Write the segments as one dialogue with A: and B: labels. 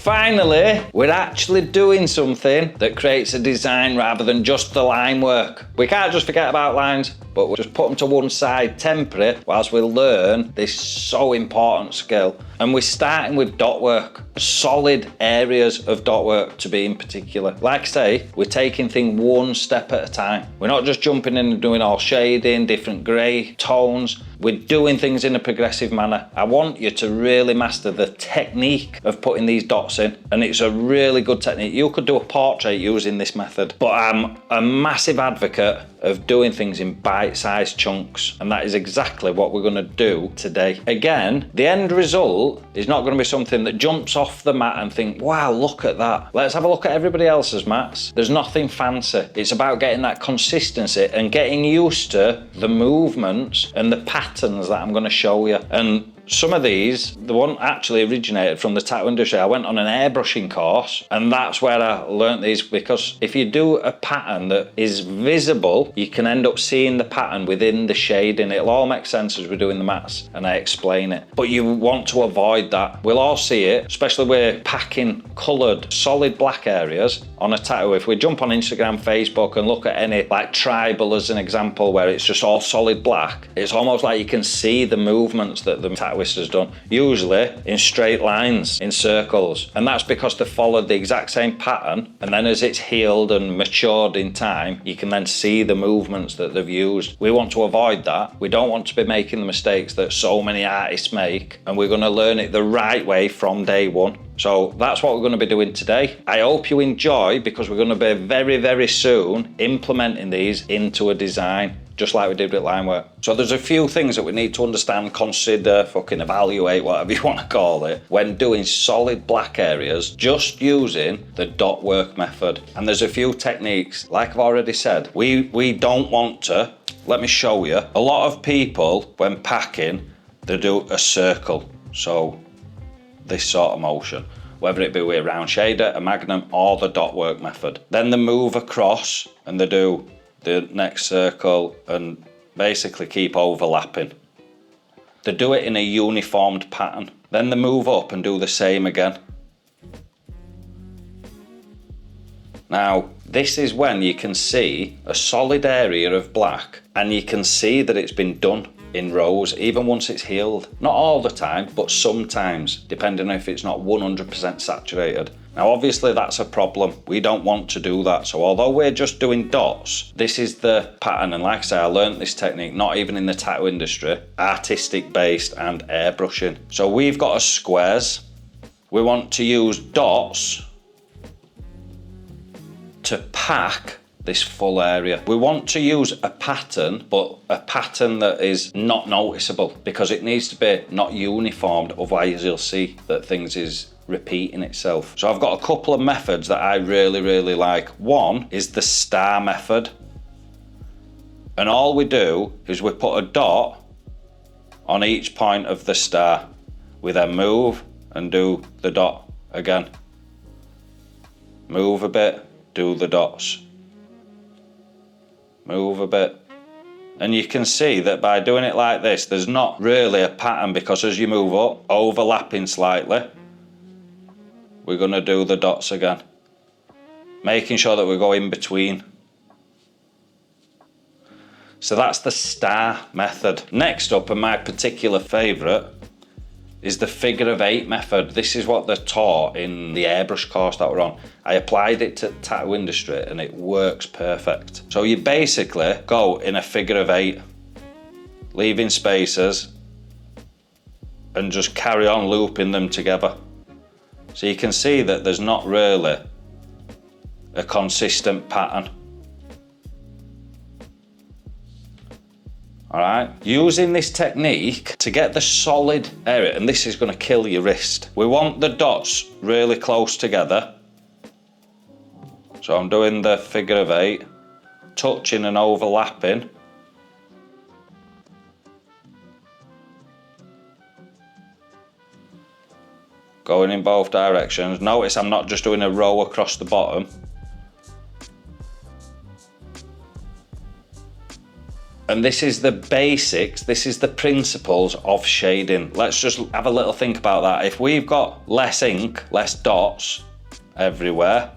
A: Finally, we're actually doing something that creates a design rather than just the line work. We can't just forget about lines, but we'll just put them to one side temporary whilst we learn this so important skill. And we're starting with dot work, solid areas of dot work to be in particular. Like I say, we're taking things one step at a time. We're not just jumping in and doing all shading, different grey tones. We're doing things in a progressive manner. I want you to really master the technique of putting these dots in, and it's a really good technique. You could do a portrait using this method, but I'm a massive advocate of doing things in bite-sized chunks, and that is exactly what we're going to do today. Again, the end result is not going to be something that jumps off the mat and think, wow, look at that. Let's have a look at everybody else's mats. There's nothing fancy. It's about getting that consistency and getting used to the movements and the patterns that I'm going to show you. And some of these, the one actually originated from the tattoo industry. I went on an airbrushing course, and that's where I learnt these, because if you do a pattern that is visible, you can end up seeing the pattern within the shading. It'll all make sense as we're doing the mats and I explain it. But you want to avoid that. We'll all see it, especially we're packing coloured, solid black areas on a tattoo. If we jump on Instagram, Facebook and look at any, like tribal as an example, where it's just all solid black, it's almost like you can see the movements that the tattooist has done, usually in straight lines, in circles. And that's because they followed the exact same pattern, and then as it's healed and matured in time, you can then see the movements that they've used. We want to avoid that. We don't want to be making the mistakes that so many artists make, and we're going to learn it the right way from day one. So that's what we're going to be doing today. I hope you enjoy, because we're going to be very, very soon implementing these into a design, just like we did with line work. So there's a few things that we need to understand, consider, fucking evaluate, whatever you want to call it, when doing solid black areas, just using the dot work method. And there's a few techniques, like I've already said, we don't want to, let me show you. A lot of people, when packing, they do a circle. So this sort of motion, whether it be with a round shader, a magnum, or the dot work method. Then they move across and they do the next circle and basically keep overlapping. They do it in a uniformed pattern. Then they move up and do the same again. Now, this is when you can see a solid area of black, and you can see that it's been done in rows, even once it's healed. Not all the time, but sometimes, depending on if it's not 100% saturated. Now, obviously that's a problem. We don't want to do that. So although we're just doing dots, this is the pattern. And like I say, I learned this technique, not even in the tattoo industry, artistic based and airbrushing. So we've got a squares. We want to use dots to pack this full area. We want to use a pattern, but a pattern that is not noticeable, because it needs to be not uniformed, otherwise you'll see that things is repeating itself. So I've got a couple of methods that I really, really like. One is the star method. And all we do is we put a dot on each point of the star. We then move and do the dot again. Move a bit, do the dots. Move a bit. And you can see that by doing it like this, there's not really a pattern, because as you move up, overlapping slightly, we're going to do the dots again, making sure that we go in between. So that's the star method. Next up, and my particular favourite, is the figure of 8 method. This is what they're taught in the airbrush course that we're on. I applied it to the tattoo industry and it works perfect. So you basically go in a figure of 8, leaving spaces, and just carry on looping them together. So you can see that there's not really a consistent pattern. All right, using this technique to get the solid area, and this is going to kill your wrist. We want the dots really close together. So I'm doing the figure of 8, touching and overlapping. Going in both directions. Notice I'm not just doing a row across the bottom. And this is the basics, this is the principles of shading. Let's just have a little think about that. If we've got less ink, less dots everywhere,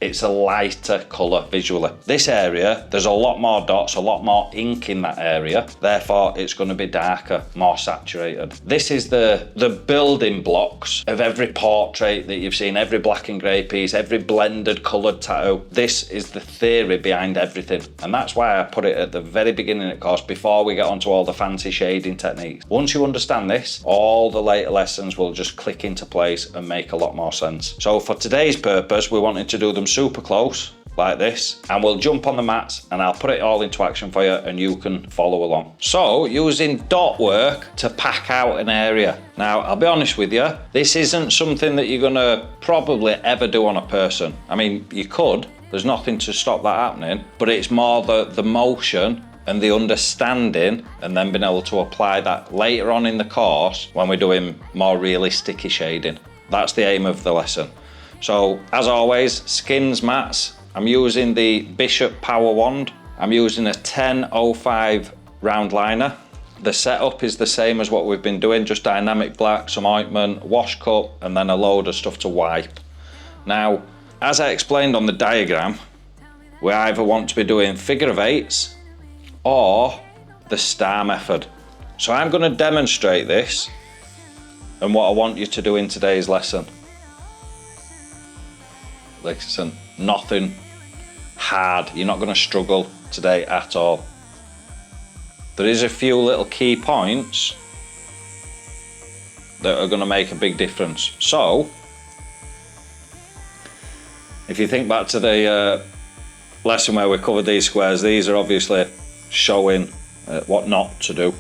A: it's a lighter colour visually. This area, there's a lot more dots, a lot more ink in that area, therefore it's going to be darker, more saturated. This is the building blocks of every portrait that you've seen, every black and grey piece, every blended coloured tattoo. This is the theory behind everything, and that's why I put it at the very beginning of the course, before we get onto all the fancy shading techniques. Once you understand this, all the later lessons will just click into place and make a lot more sense. So for today's purpose, we wanted to do them super close like this, and we'll jump on the mats and I'll put it all into action for you and you can follow along. So using dot work to pack out an area. Now I'll be honest with you, this isn't something that you're gonna probably ever do on a person. I mean, you could, there's nothing to stop that happening, but it's more the motion and the understanding, and then being able to apply that later on in the course when we're doing more realistic shading. That's the aim of the lesson. So as always, skins mats, I'm using the Bishop Power Wand. I'm using a 1005 round liner. The setup is the same as what we've been doing, just dynamic black, some ointment, wash cup, and then a load of stuff to wipe. Now, as I explained on the diagram, we either want to be doing figure of eights or the star method. So I'm going to demonstrate this and what I want you to do in today's lesson. Listen, nothing hard. You're not going to struggle today at all. There is a few little key points that are going to make a big difference. So, if you think back to the lesson where we covered these squares, these are obviously showing what not to do.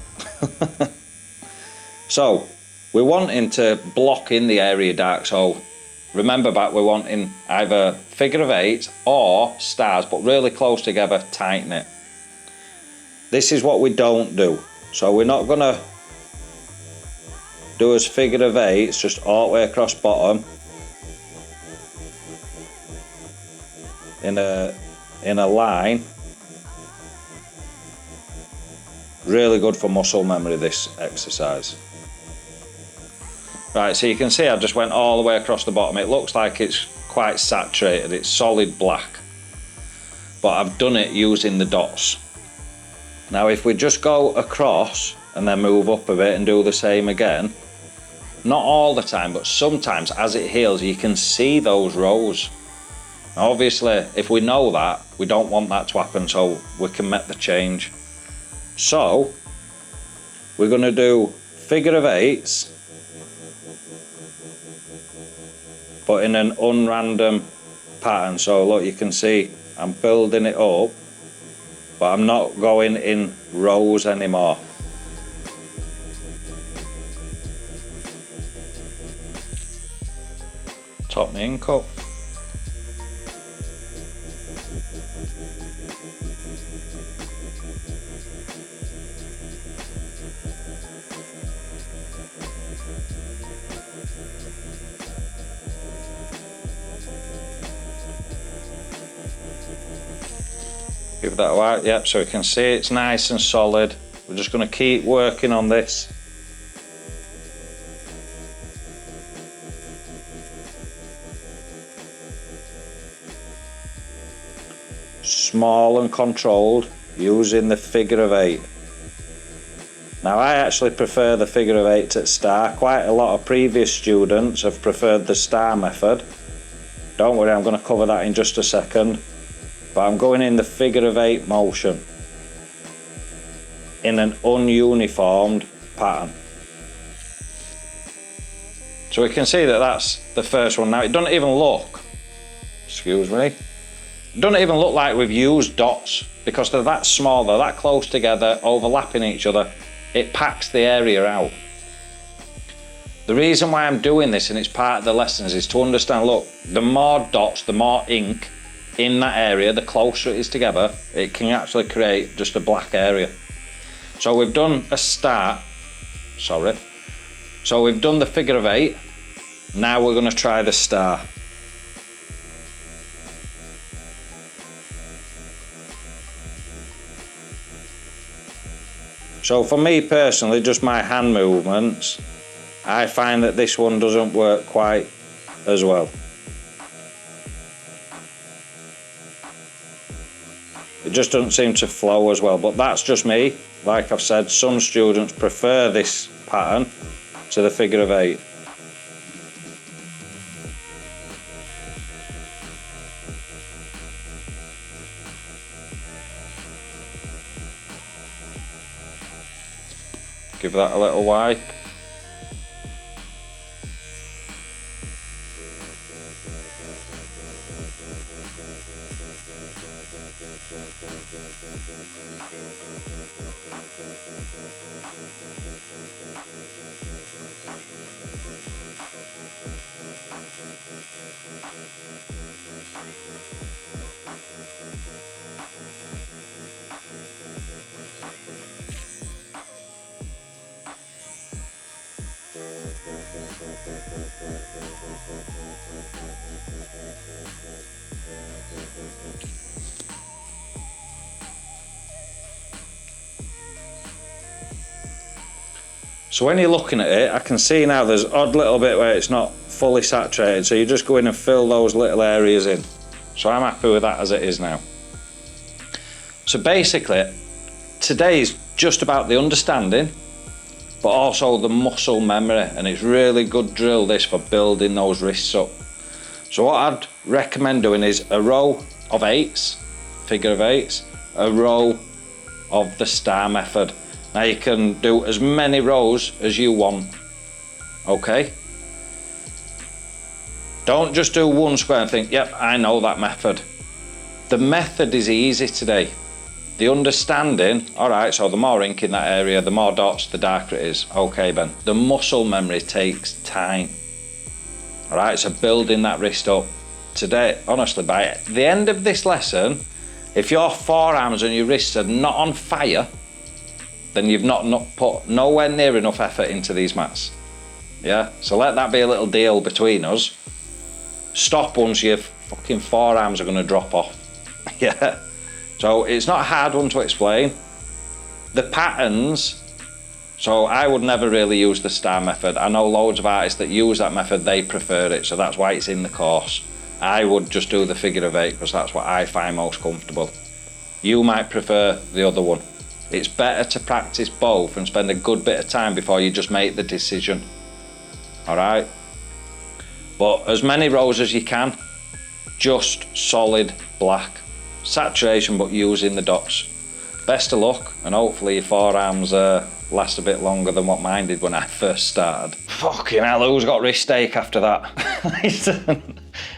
A: So, we're wanting to block in the area dark. So, remember back, we're wanting either figure of eight or stars, but really close together, tighten it. This is what we don't do. So we're not gonna do as figure of eights just all the way across bottom in a line. Really good for muscle memory, this exercise. Right, so you can see I just went all the way across the bottom. It looks like it's quite saturated, it's solid black, but I've done it using the dots. Now if we just go across and then move up a bit and do the same again, not all the time, but sometimes as it heals you can see those rows. Now obviously if we know that, we don't want that to happen, so we can make the change. So we're going to do figure of eights, but in an unrandom pattern. So look, you can see I'm building it up, but I'm not going in rows anymore. Top my ink up. Give that a wipe, yep, so we can see it's nice and solid. We're just going to keep working on this. Small and controlled, using the figure of eight. Now I actually prefer the figure of eight at star. Quite a lot of previous students have preferred the star method. Don't worry, I'm going to cover that in just a second. But I'm going in the figure of eight motion in an ununiformed pattern. So we can see that that's the first one. Now it doesn't even look, excuse me, it doesn't even look like we've used dots because they're that small, they're that close together, overlapping each other. It packs the area out. The reason why I'm doing this, and it's part of the lessons, is to understand, look, the more dots, the more ink in that area, the closer it is together, it can actually create just a black area. So we've done a start, sorry. So we've done the figure of eight. Now we're going to try the star. So for me personally, just my hand movements, I find that this one doesn't work quite as well. It just doesn't seem to flow as well, but that's just me. Like I've said, some students prefer this pattern to the figure of 8. Give that a little wipe. So when you're looking at it, I can see now there's odd little bit where it's not fully saturated, so you just go in and fill those little areas in. So I'm happy with that as it is now. So basically, today is just about the understanding, but also the muscle memory, and it's really good drill this for building those wrists up. So what I'd recommend doing is a row of 8s, figure of 8s, a row of the star method. Now you can do as many rows as you want, okay? Don't just do one square and think, yep, I know that method. The method is easy today. The understanding, all right, so the more ink in that area, the more dots, the darker it is. Okay, Ben. The muscle memory takes time. All right, so building that wrist up. Today, honestly, by the end of this lesson, if your forearms and your wrists are not on fire, then you've not put nowhere near enough effort into these mats. Yeah, so let that be a little deal between us. Stop once your fucking forearms are gonna drop off. Yeah, so it's not a hard one to explain. The patterns, so I would never really use the star method. I know loads of artists that use that method, they prefer it, so that's why it's in the course. I would just do the figure of 8 because that's what I find most comfortable. You might prefer the other one. It's better to practice both and spend a good bit of time before you just make the decision. All right? But as many rows as you can, just solid black. Saturation, but using the dots. Best of luck, and hopefully your forearms last a bit longer than what mine did when I first started. Fucking hell, who's got wrist ache after that?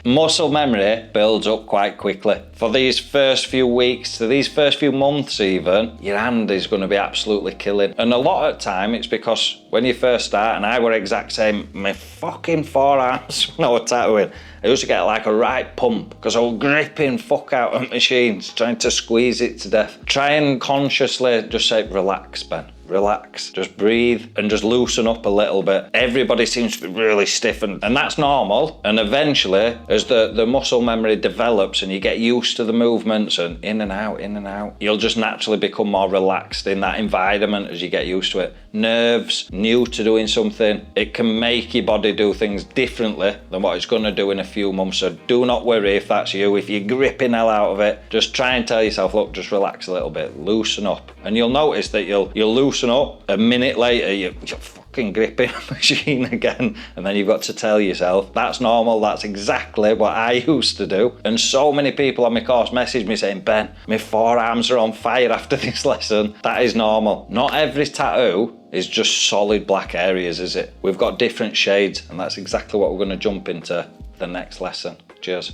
A: Muscle memory builds up quite quickly. For these first few weeks to these first few months even, your hand is going to be absolutely killing. And a lot of the time it's because when you first start, and I were exact same, my fucking forearms when I was tattooing, I used to get like a right pump because I was gripping fuck out of machines, trying to squeeze it to death. Try and consciously just say, relax, Ben. Relax, just breathe and just loosen up a little bit. Everybody seems to be really stiffened, and that's normal. And eventually, as the muscle memory develops and you get used to the movements and in and out, you'll just naturally become more relaxed in that environment as you get used to it. Nerves, new to doing something, it can make your body do things differently than what it's going to do in a few months. So do not worry if that's you. If you're gripping hell out of it, just try and tell yourself, look, just relax a little bit, loosen up. And you'll notice that you'll loosen up. A minute later, you're fucking gripping a machine again. And then you've got to tell yourself, that's normal, that's exactly what I used to do. And so many people on my course message me saying, Ben, my forearms are on fire after this lesson. That is normal. Not every tattoo is just solid black areas, is it? We've got different shades, and that's exactly what we're going to jump into the next lesson. Cheers.